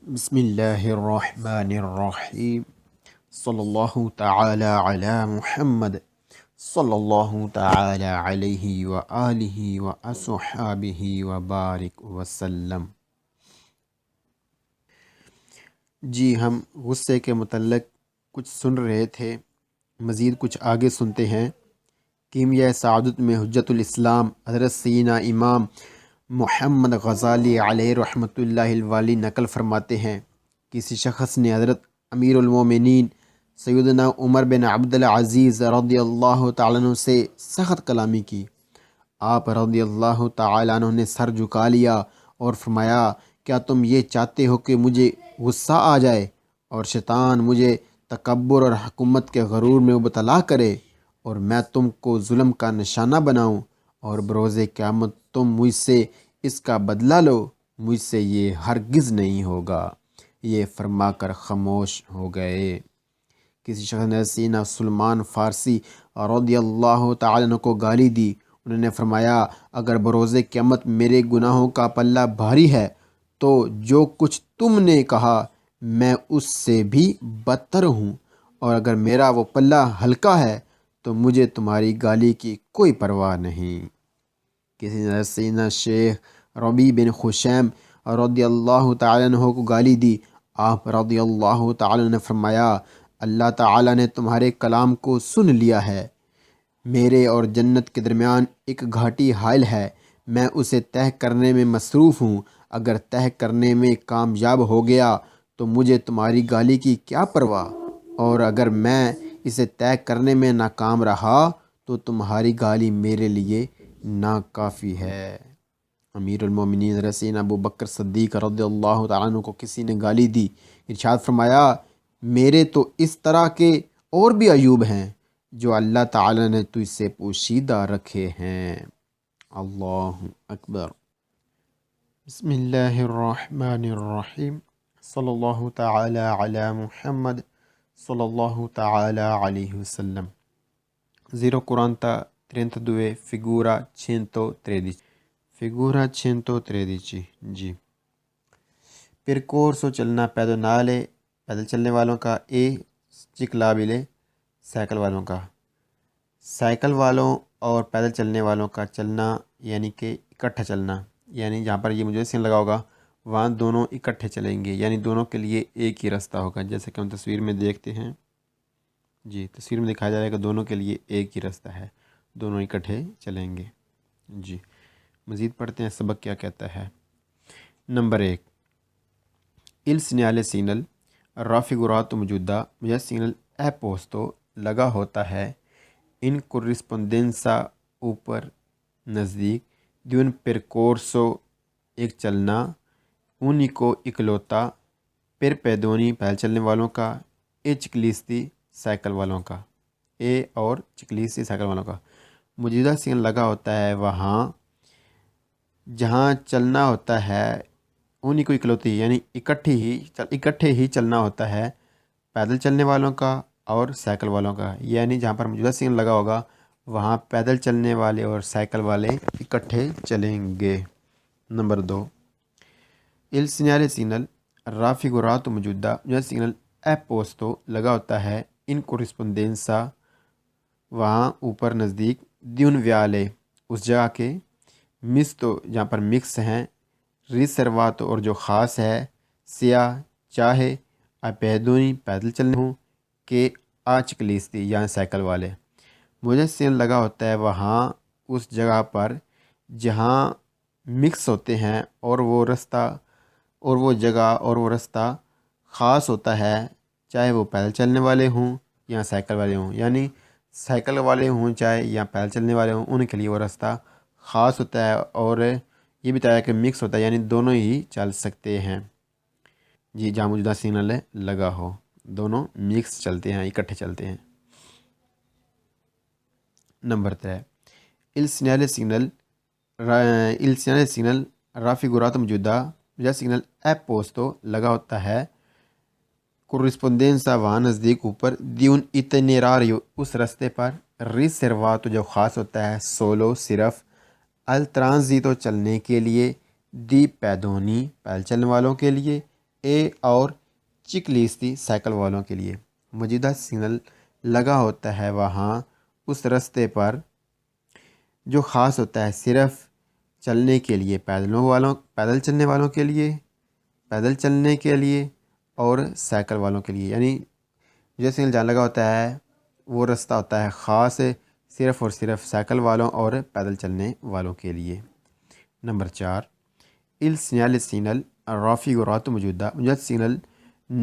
بسم اللہ الرحمن الرحیم صلی اللہ تعالی علی محمد صلی اللہ تعالی علیہ وآلہ واصحابہ وبارک وسلم۔ جی ہم غصے کے متعلق کچھ سن رہے تھے، مزید کچھ آگے سنتے ہیں۔ کیمیہ سعادت میں حجت الاسلام حضرت سیدنا امام محمد غزالی علیہ رحمۃ اللہ الوالی نقل فرماتے ہیں، کسی شخص نے حضرت امیر المومنین سیدنا عمر بن عبد العزیز رضی اللہ تعالیٰ عنہ سے سخت کلامی کی۔ آپ رضی اللہ تعالیٰ عنہ نے سر جھکا لیا اور فرمایا، کیا تم یہ چاہتے ہو کہ مجھے غصہ آ جائے اور شیطان مجھے تکبر اور حکومت کے غرور میں مبتلا کرے اور میں تم کو ظلم کا نشانہ بناؤں اور بروز قیامت تم مجھ سے اس کا بدلہ لو؟ مجھ سے یہ ہرگز نہیں ہوگا۔ یہ فرما کر خاموش ہو گئے۔ کسی شخص نے سیدنا سلمان فارسی رضی اللہ تعالیٰ عنہ کو گالی دی۔ انہوں نے فرمایا، اگر بروز قیامت میرے گناہوں کا پلہ بھاری ہے تو جو کچھ تم نے کہا میں اس سے بھی بدتر ہوں، اور اگر میرا وہ پلہ ہلکا ہے تو مجھے تمہاری گالی کی کوئی پرواہ نہیں۔ کسی نے سیدنا شیخ ربیع بن خشیم رضی اللہ تعالیٰ عنہ کو گالی دی۔ آپ رضی اللہ تعالیٰ عنہ نے فرمایا، اللہ تعالیٰ نے تمہارے کلام کو سن لیا ہے۔ میرے اور جنت کے درمیان ایک گھاٹی حائل ہے، میں اسے طے کرنے میں مصروف ہوں۔ اگر طے کرنے میں کامیاب ہو گیا تو مجھے تمہاری گالی کی کیا پرواہ، اور اگر میں اسے طے کرنے میں ناکام رہا تو تمہاری گالی میرے لیے ناکافی ہے۔ امیر المومنین حضرت سیدنا ابو بکر صدیق رضی اللہ تعالیٰ عنہ کو کسی نے گالی دی۔ ارشاد فرمایا، میرے تو اس طرح کے اور بھی عیوب ہیں جو اللہ تعالیٰ نے تجھ سے پوشیدہ رکھے ہیں۔ اللہ اکبر۔ بسم اللہ الرحمن الرحیم صلی اللہ تعالی علی محمد صلی اللہ تعالی علیہ وسلم۔ Zero 42 figura 113. Figura 113 جی۔ percorso چلنا پیدونالے پیدل چلنے والوں کا، اے چکلابلے سائیکل والوں کا۔ سائیکل والوں اور پیدل چلنے والوں کا چلنا یعنی کہ اکٹھا چلنا، یعنی جہاں پر یہ مجھے سین لگا ہوگا وہاں دونوں اکٹھے چلیں گے، یعنی دونوں کے لیے ایک ہی راستہ ہوگا، جیسے کہ ہم تصویر میں دیکھتے ہیں۔ جی تصویر میں دکھایا جا رہا ہے کہ دونوں کے لیے ایک ہی راستہ ہے، دونوں اکٹھے چلیں گے۔ جی مزید پڑھتے ہیں سبق کیا کہتا ہے۔ Number 1، il segnale signal raffigurato موجودہ یا سگنل è posto لگا ہوتا ہے in corrispondenza اوپر نزدیک di un percorso ایک چلنا unico اکلوتا per pedoni پیدل چلنے والوں کا e ciclisti سائیکل والوں کا، اے اور ciclisti سائیکل والوں کا۔ موجودہ سگنل لگا ہوتا ہے وہاں جہاں چلنا ہوتا ہے انہی کو اکلوتی یعنی اکٹھے ہی چلنا ہوتا ہے پیدل چلنے والوں کا اور سائیکل والوں کا، یعنی جہاں پر موجودہ سگنل لگا ہوگا وہاں پیدل چلنے والے اور سائیکل والے اکٹھے چلیں گے۔ Number 2، il segnale signal raffigurato موجودہ سگنل è posto لگا ہوتا ہے in corrispondenza وہاں اوپر نزدیک di un viale اس جگہ کے misto جہاں پر مکس ہیں riservato اور جو خاص ہے سیاہ چاہے a pedoni پیدل چلنے ہوں کہ a ciclisti یہاں سائیکل والے۔ مجھے سین لگا ہوتا ہے وہاں اس جگہ پر جہاں مکس ہوتے ہیں اور وہ رستہ اور وہ جگہ اور وہ رستہ خاص ہوتا ہے، چاہے وہ پیدل چلنے والے ہوں یا سائیکل والے ہوں، یعنی سائیکل والے ہوں چاہے یا پیدل چلنے والے ہوں ان کے لیے وہ راستہ خاص ہوتا ہے، اور یہ بھی بتایا کہ مکس ہوتا ہے یعنی دونوں ہی چل سکتے ہیں۔ جی جہاں موجودہ سگنل لگا ہو دونوں مکس چلتے ہیں، اکٹھے چلتے ہیں۔ Number 3، il segnale signal raffigurato موجودہ سگنل è posto لگا ہوتا ہے corrispondenza وہاں نزدیک اوپر di un itinerario اس راستے پر riservato جو خاص ہوتا ہے solo صرف al transito چلنے کے لیے di pedoni پیدل چلنے والوں کے لیے اے اور چکلیستی سائیکل والوں کے لیے موجودہ سگنل لگا ہوتا ہے وہاں اس رستے پر جو خاص ہوتا ہے صرف چلنے کے لیے پیدل چلنے کے لیے اور سائیکل والوں کے لیے، یعنی جو سگنل جہاں لگا ہوتا ہے وہ رستہ ہوتا ہے خاص صرف اور صرف سائیکل والوں اور پیدل چلنے والوں کے لیے۔ Number 4، il segnale segnal raffigurato موجودہ سگنل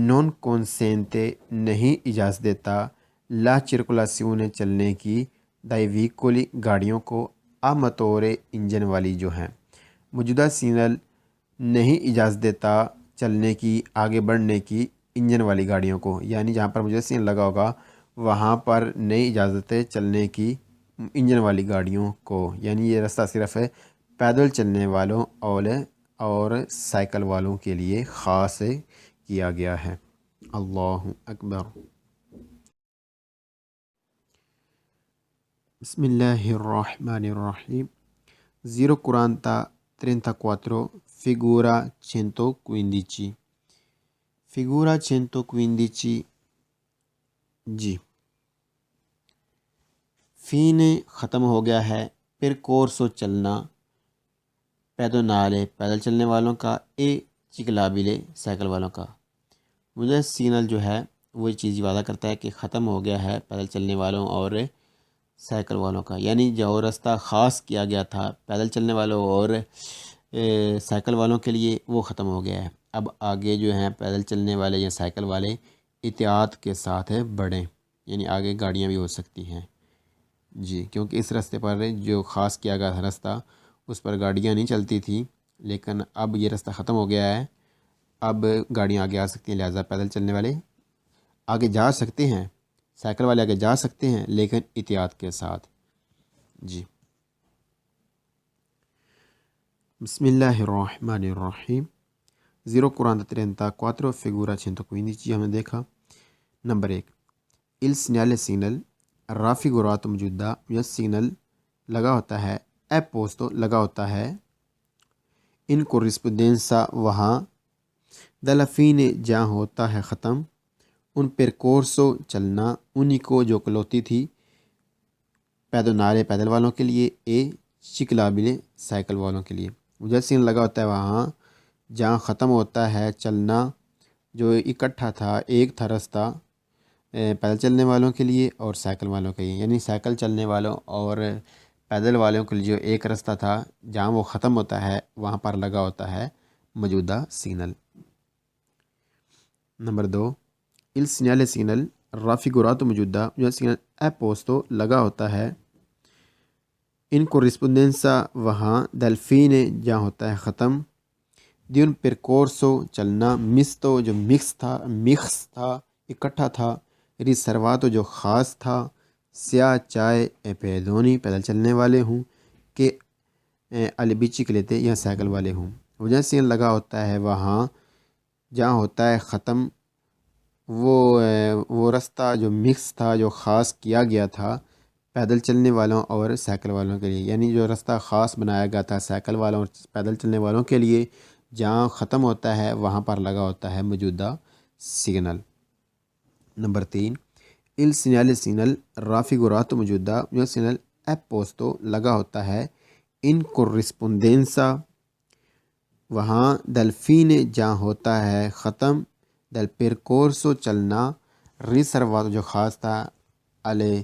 non consente نہیں اجازت دیتا لا circolazione چلنے کی dai veicoli گاڑیوں کو a motore انجن والی جو ہیں۔ موجودہ سگنل نہیں اجازت دیتا چلنے کی، آگے بڑھنے کی انجن والی گاڑیوں کو، یعنی جہاں پر موجودہ سگنل لگا ہوگا وہاں پر نہیں اجازت ہے چلنے کی انجن والی گاڑیوں کو، یعنی یہ رستہ صرف پیدل چلنے والوں اور سائیکل والوں کے لیے خاص کیا گیا ہے۔ اللہ اکبر۔ بسم اللہ الرحمن الرحیم۔ 0:34 figura 115۔ figura 115 جی، فین ختم ہو گیا ہے، پھر کورسو چلنا پیدونالے پیدل چلنے والوں کا، اے چکلابلے سائیکل والوں کا۔ مجھے سگنل جو ہے وہ چیز وعدہ کرتا ہے کہ ختم ہو گیا ہے پیدل چلنے والوں اور سائیکل والوں کا، یعنی جو رستہ خاص کیا گیا تھا پیدل چلنے والوں اور سائیکل والوں کے لیے وہ ختم ہو گیا ہے۔ اب آگے جو ہیں پیدل چلنے والے یا سائیکل والے احتیاط کے ساتھ بڑھیں، یعنی آگے گاڑیاں بھی ہو سکتی ہیں جی، کیونکہ اس راستے پر جو خاص کیا گیا تھا رستہ اس پر گاڑیاں نہیں چلتی تھیں، لیکن اب یہ رستہ ختم ہو گیا ہے، اب گاڑیاں آگے آ سکتی ہیں، لہٰذا پیدل چلنے والے آگے جا سکتے ہیں، سائیکل والے آگے جا سکتے ہیں لیکن احتیاط کے ساتھ جی۔ بسم اللہ الرحمن الرحیم۔ 0:34 figura 115 ہم نے دیکھا۔ Number 1، il segnale signal raffigurato موجودہ یا سگنل لگا ہوتا ہے، اے پوسٹو لگا ہوتا ہے، ان corrispondenza وہاں، dalla fine جہاں ہوتا ہے ختم، ان percorso چلنا، انہی کو جو کلوتی تھی، پیدونالے پیدل والوں کے لیے، اے ciclabile سائیکل والوں کے لیے۔ مجھے سگنل لگا ہوتا ہے وہاں جہاں ختم ہوتا ہے چلنا، جو اکٹھا تھا ایک تھا رستہ پیدل چلنے والوں کے لیے اور سائیکل والوں کے لیے، یعنی سائیکل چلنے والوں اور پیدل والوں کے لیے جو ایک رستہ تھا جہاں وہ ختم ہوتا ہے وہاں پر لگا ہوتا ہے موجودہ signal. Number 2، il segnale signal raffigurato موجودہ سگنل اے پوسٹو لگا ہوتا ہے، ان corrispondenza وہاں، dal fine جہاں ہوتا ہے ختم، di un percorso چلنا، misto جو مکس تھا اکٹھا تھا، riservato جو خاص تھا، سیاہ چائے پیدونی پیدل چلنے والے ہوں، کہ البیچیکلیتے یا سائیکل والے ہوں۔ وجہ سگنل لگا ہوتا ہے وہاں جہاں ہوتا ہے ختم، وہ رستہ جو مکس تھا جو خاص کیا گیا تھا پیدل چلنے والوں اور سائیکل والوں کے لیے، یعنی جو رستہ خاص بنایا گیا تھا سائیکل والوں اور پیدل چلنے والوں کے لیے جہاں ختم ہوتا ہے وہاں پر لگا ہوتا ہے موجودہ signal. Number 3، il segnale signal raffigurato موجودہ سگنل اے پوسٹو لگا ہوتا ہے، ان corrispondenza وہاں، dal fine جہاں ہوتا ہے ختم، dal percorso چلنا، riservato جو خاص تھا، alle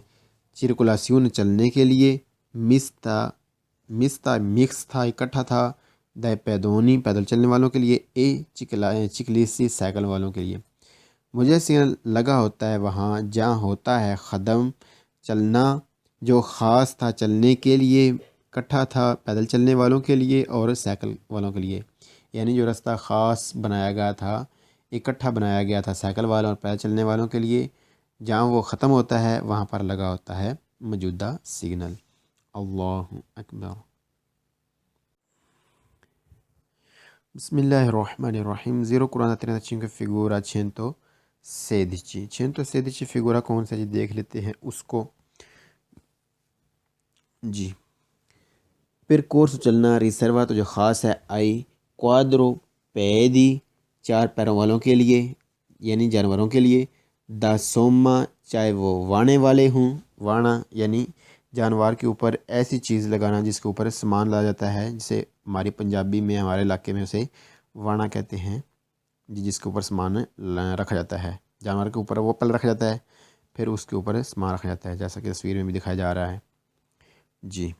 circolazione چلنے کے لیے، mista مکس تھا اکٹھا تھا، dai pedoni پیدل چلنے والوں کے لیے، اے ciclisti سائیکل والوں کے لیے۔ مجھے سگنل لگا ہوتا ہے وہاں جہاں ہوتا ہے ختم، چلنا جو خاص تھا چلنے کے لیے، اکٹھا تھا پیدل چلنے والوں کے لیے اور سائیکل والوں کے لیے، یعنی جو رستہ خاص بنایا گیا تھا اکٹھا بنایا گیا تھا سائیکل والوں اور پیدل چلنے والوں کے لیے، جہاں وہ ختم ہوتا ہے وہاں پر لگا ہوتا ہے موجودہ سگنل۔ اللہ اکبر۔ بسم اللہ الرحمن الرحیم۔ 0:35 figura 116۔ 116 figura کون سا جی دیکھ لیتے ہیں اس کو جی۔ پھر کورس چلنا، ریسروا تو جو خاص ہے، آئی کوادرو پیدی چار پیروں والوں کے لیے یعنی جانوروں کے لیے، دا سوما چاہے وہ وانے والے ہوں، وانا یعنی جانور کے اوپر ایسی چیز لگانا جس کے اوپر سامان لایا جاتا ہے، جسے ہماری پنجابی میں ہمارے علاقے میں اسے وانا کہتے ہیں جی، جس کے اوپر سامان رکھا جاتا ہے، جانور کے اوپر وہ پل رکھا جاتا ہے، پھر اس کے اوپر سامان رکھا جاتا ہے، جیسا کہ تصویر میں بھی دکھایا جا رہا ہے جی۔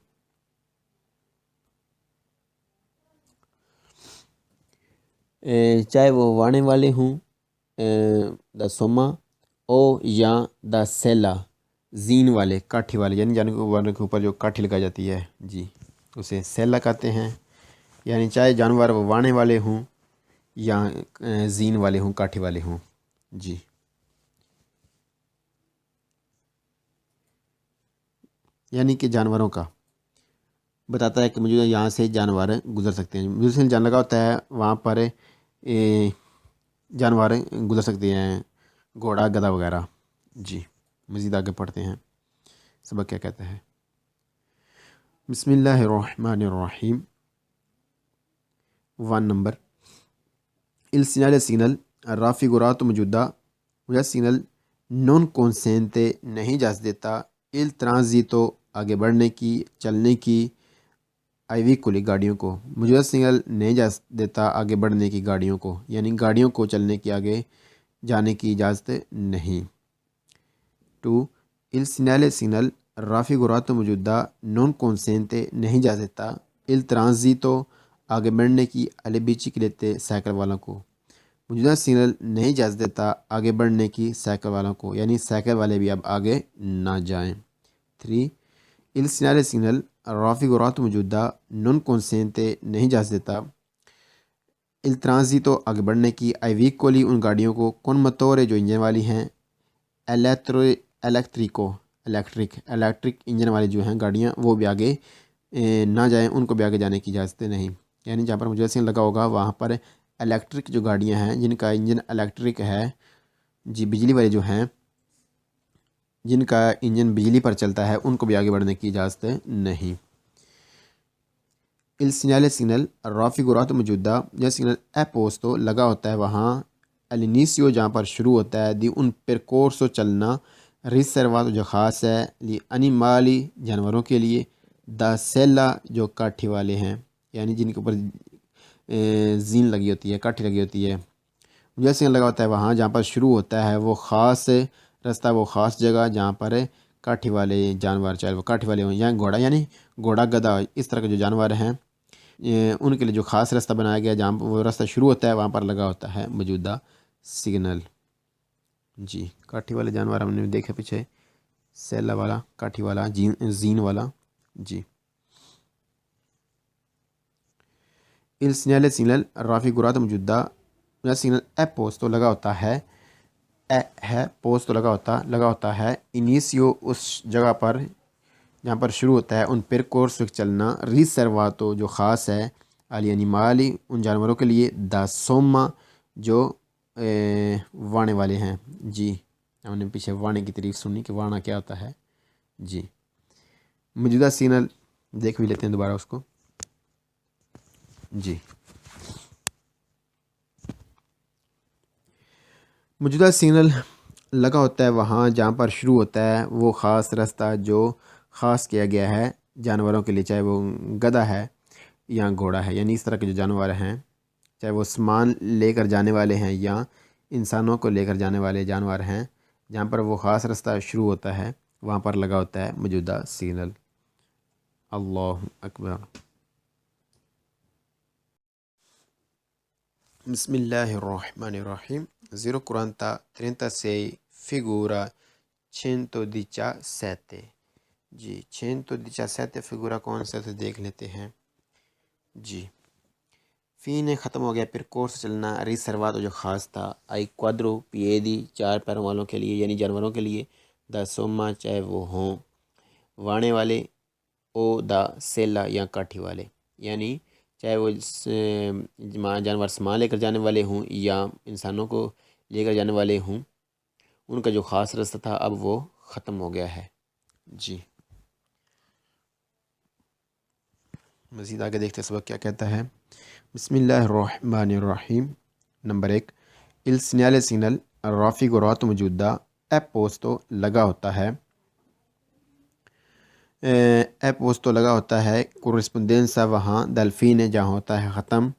چاہے وہ وانے والے ہوں، دا سوما، او یا دا سیلا زین والے، کاٹھی والے یعنی جانوروں کے اوپر جو کاٹھی لگائی جاتی ہے جی، اسے سیلا کہتے ہیں، یعنی چاہے جانور وہ وانے والے ہوں یا زین والے ہوں، کاٹھی والے ہوں جی۔ یعنی کہ جانوروں کا بتاتا ہے کہ مجھے یہاں سے جانور گزر سکتے ہیں، مجھے سے جان لگا ہوتا ہے وہاں پر جانور گزر سکتے ہیں، گھوڑا گدھا وغیرہ جی۔ مزید آگے پڑھتے ہیں سبق کیا کہتا ہے۔ بسم اللہ الرحمن الرحیم۔ 1 number il segnale signal raffigurato موجودہ سگنل نون کونسینتے نہیں اجازت دیتا il transito آگے بڑھنے کی، چلنے کی، آئی ویکولی گاڑیوں کو، موجودہ سگنل نہیں اجازت دیتا آگے بڑھنے کی گاڑیوں کو، یعنی گاڑیوں کو چلنے کی، آگے جانے کی اجازت نہیں۔ 2 il segnale signal raffigurato موجودہ نون کونسینتے نہیں اجازت دیتا il transito آگے بڑھنے کی alle biciclette سائیکل والوں کو، موجودہ سگنل نہیں اجازت دیتا آگے بڑھنے کی سائیکل والوں کو، یعنی سائیکل والے بھی اب آگے نہ جائیں۔ 3 il segnale signal raffigurato موجودہ نون کونسینتے نہیں اجازت دیتا il transito آگے بڑھنے کی ai veicoli ان گاڑیوں کو con motore جو انجن والی ہیں الیکٹرک انجن والی جو ہیں گاڑیاں وہ بھی آگے نہ جائیں، ان کو بھی آگے جانے کی اجازت نہیں، یعنی جہاں پر مجھے سگنل لگا ہوگا وہاں پر الیکٹرک جو گاڑیاں ہیں جن کا انجن الیکٹرک ہے جی، بجلی والے جو ہیں جن کا انجن بجلی پر چلتا ہے ان کو بھی آگے بڑھنے کی اجازت نہیں۔ il segnale signal raffigurato موجودہ یا سگنل اپوستو لگا ہوتا ہے وہاں الینیسیو جہاں پر شروع ہوتا ہے دی ان پرکورسو چلنا ریسرواتو جو خاص ہے لی انیمالی جانوروں کے لیے دا سیلا جو کاٹھی والے ہیں، یعنی جن کے اوپر زین لگی ہوتی ہے، کاٹھی لگی ہوتی ہے، مجھے سگنل لگا ہوتا ہے وہاں جہاں پر شروع ہوتا ہے وہ خاص رستہ، وہ خاص جگہ جہاں پر کاٹھی والے جانور، چاہے وہ کاٹھی والے ہوں یا گھوڑا، یعنی گھوڑا گدھا اس طرح کے جو جانور ہیں ان کے لیے جو خاص راستہ بنایا گیا جہاں وہ راستہ شروع ہوتا ہے وہاں پر لگا ہوتا ہے موجودہ سگنل جی۔ کاٹھی والے جانور ہم نے دیکھے پیچھے، سیلا والا، کاٹھی والا، زین والا جی۔ il segnale signal raffigurato موجودہ سگنل اپوستو لگا ہوتا ہے، پوستو لگا ہوتا ہے انیسیو اس جگہ پر جہاں پر شروع ہوتا ہے ان پرکورس چلنا ریسرواتو جو خاص ہے علی انیمالی ان جانوروں کے لیے دا سوما جو وانے والے ہیں جی۔ ہم نے پیچھے وانے کی تعریف سنی کہ وانا کیا ہوتا ہے جی۔ موجودہ سگنل دیکھ بھی لیتے ہیں دوبارہ اس کو جی۔ موجودہ سگنل لگا ہوتا ہے وہاں جہاں پر شروع ہوتا ہے وہ خاص راستہ جو خاص کیا گیا ہے جانوروں کے لیے، چاہے وہ گدھا ہے یا گھوڑا ہے، یعنی اس طرح کے جو جانور ہیں، چاہے وہ سامان لے کر جانے والے ہیں یا انسانوں کو لے کر جانے والے جانور ہیں، جہاں پر وہ خاص راستہ شروع ہوتا ہے وہاں پر لگا ہوتا ہے موجودہ سگنل۔ اللہ اکبر۔ بسم اللہ الرحمن الرحیم۔ 046 figura 117 جی، 117 فگورا کون سا تھے دیکھ لیتے ہیں جی۔ فین ختم ہو گیا، پھر کورس چلنا، ریسرواتو جو خاص تھا، آئی کوادرو پییدی 4 پیروں والوں کے لیے یعنی جانوروں کے لیے، دا سوما چاہے وہ ہوں وانے والے، او دا سیلا یا کاٹھی والے، یعنی چاہے وہ جانور سامان لے کر جانے والے ہوں یا انسانوں کو لے کر جانے والے ہوں، ان کا جو خاص راستہ تھا اب وہ ختم ہو گیا ہے جی۔ مزید آگے دیکھتے سبق کیا کہتا ہے۔ بسم اللہ الرحمن الرحیم۔ Number 1، il segnale signal raffigurato موجودہ è posto لگا ہوتا ہے، è posto لگا ہوتا ہے، corrispondenza وہاں، dal fine جہاں ہوتا ہے ختم،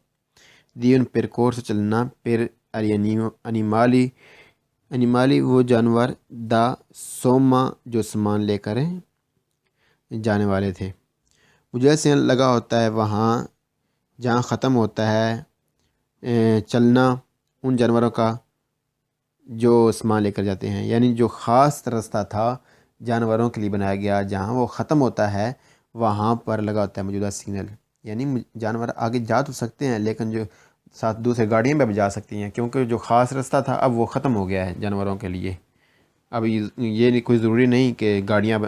di un percorso چلنا، per animali animali وہ جانور، da somma جو سامان لے کر جانے والے تھے، مجھے سیگنل لگا ہوتا ہے وہاں جہاں ختم ہوتا ہے چلنا ان جانوروں کا جو سامان لے کر جاتے ہیں، یعنی جو خاص رستہ تھا جانوروں کے لیے بنایا گیا جہاں وہ ختم ہوتا ہے وہاں پر لگا ہوتا ہے موجودہ سگنل، یعنی جانور آگے جا تو سکتے ہیں لیکن جو ساتھ دوسرے گاڑیاں بھی جا سکتی ہیں، کیونکہ جو خاص رستہ تھا اب وہ ختم ہو گیا ہے جانوروں کے لیے۔ اب یہ کوئی ضروری نہیں کہ گاڑیاں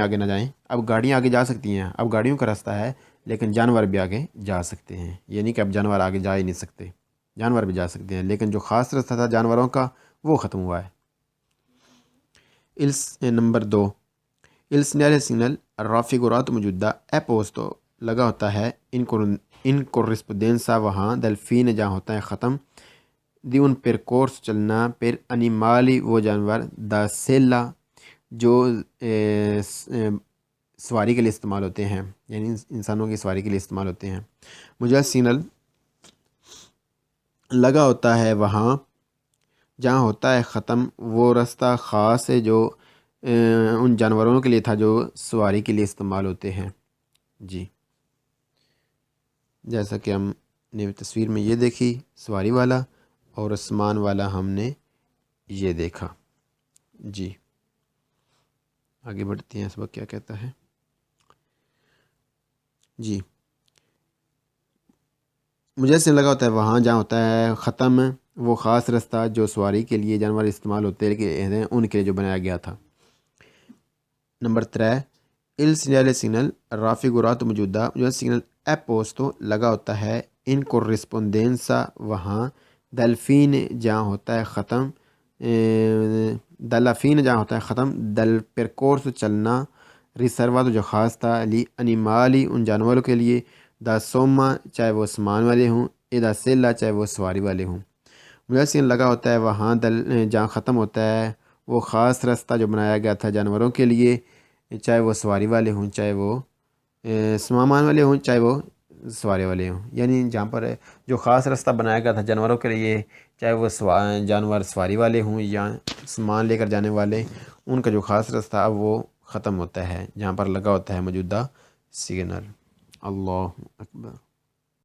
آگے نہ جائیں، اب گاڑیاں آگے جا سکتی ہیں، اب گاڑیوں کا راستہ ہے لیکن جانور بھی آگے جا سکتے ہیں، یہ نہیں کہ اب جانور آگے جا ہی نہیں سکتے، جانور بھی جا سکتے ہیں لیکن جو خاص راستہ تھا جانوروں کا وہ ختم ہوا ہے۔ Number 2، il segnale signal raffigurato موجودہ è posto لگا ہوتا ہے، in corrispondenza وہاں، dal fine جہاں ہوتا ہے ختم، di un percorso چلنا، per animali وہ جانور، da sella جو سواری کے لیے استعمال ہوتے ہیں، یعنی انسانوں کی سواری کے لیے استعمال ہوتے ہیں، مجھے سگنل لگا ہوتا ہے وہاں جہاں ہوتا ہے ختم، وہ رستہ خاص ہے جو ان جانوروں کے لیے تھا جو سواری کے لیے استعمال ہوتے ہیں۔ جی جیسا کہ ہم نے تصویر میں یہ دیکھی سواری والا اور آسمان والا ہم نے یہ دیکھا۔ جی آگے بڑھتے ہیں، سبق کیا کہتا ہے۔ جی مجھے سے لگا ہوتا ہے وہاں جہاں ہوتا ہے ختم، وہ خاص رستہ جو سواری کے لیے جانور استعمال ہوتے ہیں ان کے لیے جو بنایا گیا تھا۔ Number 3، il segnale signal raffigurato موجودہ سگنل è posto لگا ہوتا ہے، in corrispondenza وہاں، dal fine جہاں ہوتا ہے ختم، dalla fine جہاں ہوتا ہے ختم، dal percorso چلنا، riservato جو خاص تھا، li animali ان جانوروں کے لیے، da somma چاہے وہ سامان والے ہوں، e da sella چاہے وہ سواری والے ہوں۔ مجھے سگنل لگا ہوتا ہے وہاں جہاں ختم ہوتا ہے وہ خاص راستہ جو بنایا گیا تھا جانوروں کے لیے، چاہے وہ سواری والے ہوں چاہے وہ سامان والے ہوں چاہے وہ سواری والے ہوں، یعنی جہاں پر جو خاص راستہ بنایا گیا تھا جانوروں کے لیے، چاہے وہ جانور سواری والے ہوں یا سامان لے کر جانے والے، ان کا جو خاص راستہ اب وہ ختم ہوتا ہے جہاں پر لگا ہوتا ہے موجودہ سگنل۔ اللہ اکبر۔